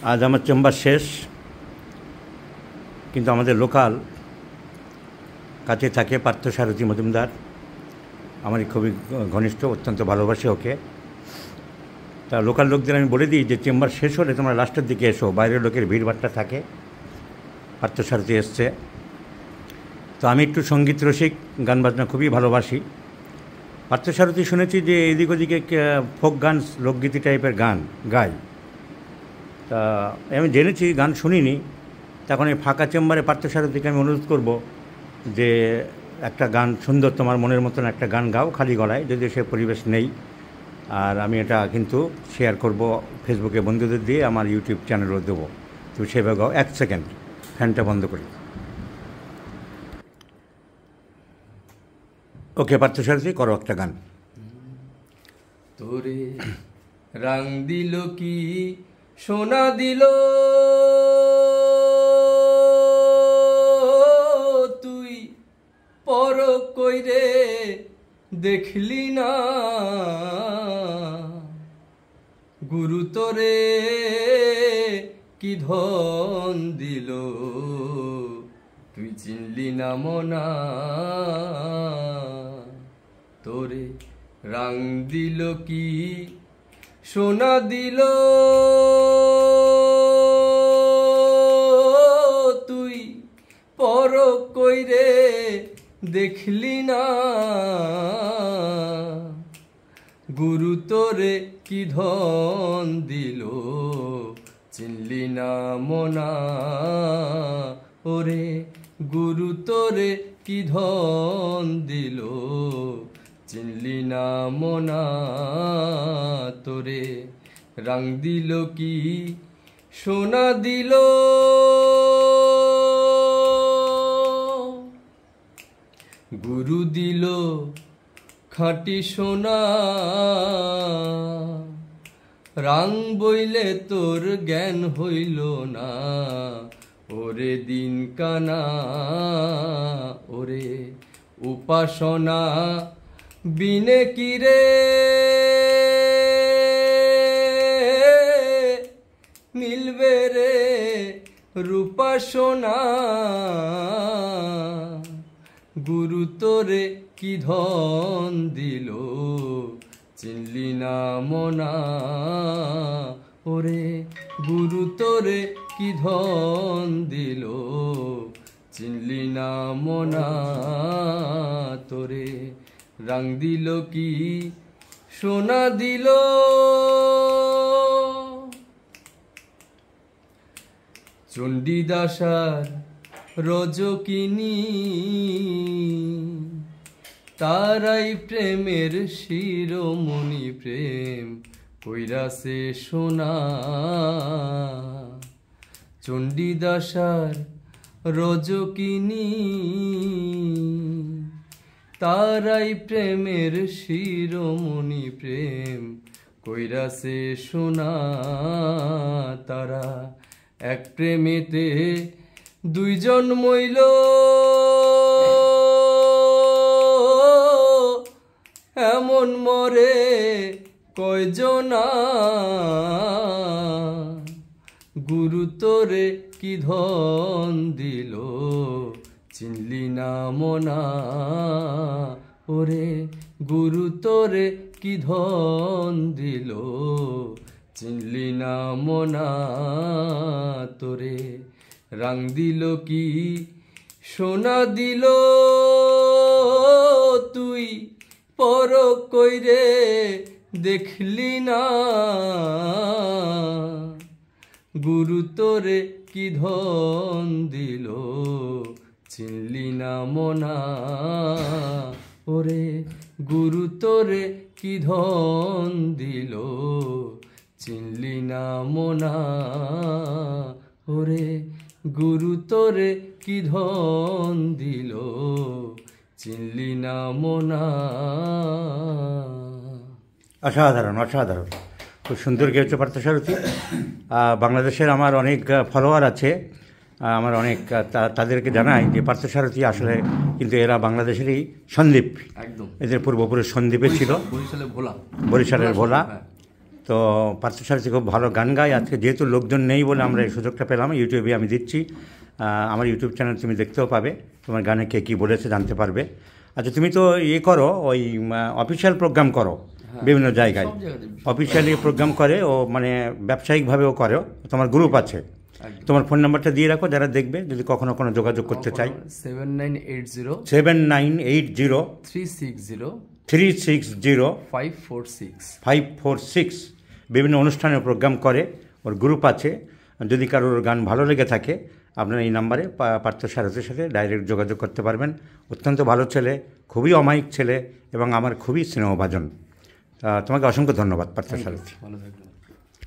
আজ আমার চেম্বার শেষ, কিন্তু আমাদের লোকাল কাছে থাকে পার্থসারথী মজুমদার, আমারই খুবই ঘনিষ্ঠ, অত্যন্ত ভালোবাসি ওকে। তা লোকাল লোকদের আমি বলে দিই যে চেম্বার শেষ হলে তোমরা লাস্টের দিকে এসো, বাইরের লোকের ভিড়ভাট্টা থাকে। পার্থসারথী এসছে। তো আমি একটু সঙ্গীত রসিক, গান বাজনা খুবই ভালোবাসি। পার্থসারথী শুনেছি যে এদিক ওদিকে ফোক গান, লোকগীতি টাইপের গান গায়। তা আমি জেনেছি, গান শুনিনি। তখন এই ফাঁকা চেম্বারে পার্থসারথীকে আমি অনুরোধ করব যে একটা গান সুন্দর, তোমার মনের মতন একটা গান গাও খালি গলায়, যদিও সে পরিবেশ নেই। আর আমি এটা কিন্তু শেয়ার করব ফেসবুকে বন্ধুদের দিয়ে, আমার ইউটিউব চ্যানেলও দেবো। তুমি সেভাবে গাও। 1 সেকেন্ড ফ্যানটা বন্ধ করি। ওকে পার্থসারথী, করো একটা গান। তোরে রং দিল কি সোনা দিল, তুই পর কইরে দেখলি না, গুরু তোরে কি ধন দিল, তুই চিনলি না মনা। তোরে রং দিল কি সোনা দিল, তুই পর কইরে দেখলি না, গুরু তোরে কি ধন দিল, চিনলি না মনা। ওরে গুরু তোরে কি ধন দিল, চিনলি না মনা। তোরে রং দিল কি সোনা দিল, গুরু দিল খাঁটি সোনা, রং বইলে তোর জ্ঞান হইল না, ওরে দিন কানা। ওরে উপাসনা বিনে কিরে মিলবে রে রূপা সোনা, গুরু তোরে কি ধন দিল, চিনলি না মনা। ওরে গুরু তোরে কি ধন দিল, চিনলি না মনা। তোরে রং দিল কি সোনা দিল, চণ্ডীদাসার রজকিনী, তারাই প্রেমের শিরোমণি, প্রেম কইরাছে সোনা। চণ্ডীদাসার রজকিনী, তারাই প্রেমের শিরোমণি, প্রেম কইরাছে সোনা। তারা এক প্রেমেতে দুইজন মইল, এমন মরে কয়জনা, গুরু তোরে কি ধন দিল, চিনলি না মনা। ওরে গুরু তোরে কি ধন দিল, চিনলি না মনা। তোরে রং দিল কি সোনা দিল, তুই পর কইরে দেখলি না, গুরু তোরে কি ধন দিল, চিনলি না মনা। ওরে গুরু তোরে কি ধন দিল, চিনলি না মনা। ওরে গুরু তোরে কি ধন দিল, চিনলি না মনা। অসাধারণ, অসাধারণ, খুব সুন্দর গেয়েছে পার্থসারথী। বাংলাদেশের আমার অনেক ফলোয়ার আছে, আমার অনেক তাদেরকে জানাই যে পার্থসারথী আসলে কিন্তু এরা বাংলাদেশেরই সন্দ্বীপ, একদম এদের পূর্বপুরুষ সন্দ্বীপে ছিল, বরিশালের ভোলা, বরিশালের ভোলা। তো তো পার্থসারথী খুব ভালো গান গায়। আজকে যেহেতু লোকজন নেই বলে আমরা এই সুযোগটা পেলাম, ইউটিউবে আমি দিচ্ছি। আমার ইউটিউব চ্যানেল তুমি দেখতেও পাবে, তোমার গানে কে কী বলেছে জানতে পারবে। আচ্ছা, তুমি তো করো, ওই অফিসিয়াল প্রোগ্রাম করো বিভিন্ন জায়গায়, সব জায়গাতে অফিসিয়ালি প্রোগ্রাম করে ও, মানে ব্যবসায়িকভাবেও করো, তোমার গ্রুপ আছে। তোমার ফোন নাম্বারটা দিয়ে রাখো, যারা দেখবে যদি কখনো কোনো যোগাযোগ করতে চাই। 7980 7980 360 360 546। 546। বিভিন্ন অনুষ্ঠানে প্রোগ্রাম করে, ওর গ্রুপ আছে। যদি কারোর গান ভালো লেগে থাকে, আপনার এই নাম্বারে পার্থসারথীর সাথে ডাইরেক্ট যোগাযোগ করতে পারবেন। অত্যন্ত ভালো ছেলে, খুবই অমায়িক ছেলে এবং আমার খুবই স্নেহভাজন। তোমাকে অসংখ্য ধন্যবাদ পার্থসারথী। ভালো থাকবেন।